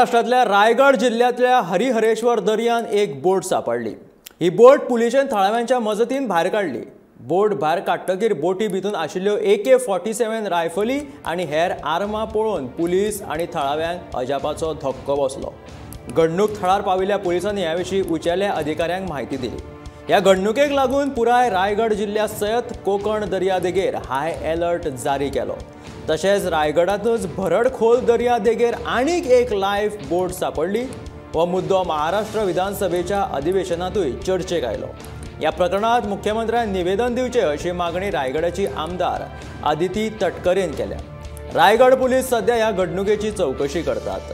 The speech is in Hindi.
महाराष्ट्रातल्या रायगड जिल्ह्यातल्या हरिहरेश्वर दर्यान एक बोट सापडली। ही बोट पुलिशेन थळाव्यांच्या मजतीन भायर काढली। बोट भायर काडटकीर बोटी भितून आशिल्ल्यो AK-47 रायफली आनी हेर आर्मां पळोवन पुलीस आनी थळाव्यांक अजापाचो धक्को बसलो। घडणूक थळार पाविल्ल्या पुलिसांनी ह्या विशीं उंचेल्या अधिकाऱ्यांक म्हायती दिली। ह्या घडणुकेक लागून पुराय रायगड जिल्ह्यासयत कोकण दर्यादेगेर हाय अलर्ट जारी केलो। तशेंच रायगडातूच भरड खोल दर्या देगेर आनीक एक लायफ बोट सापडली। हो मुद्दो महाराष्ट्र विधानसभेच्या अधिवेशनातूय चर्चेक आयलो। ह्या प्रकरणात मुख्यमंत्र्यान निवेदन दिवचे अशी मागणी रायगडाची आमदार आदिती तटकरेन केल्या। रायगड पुलीस सध्या ह्या घडणुकेची चौकशी करतात।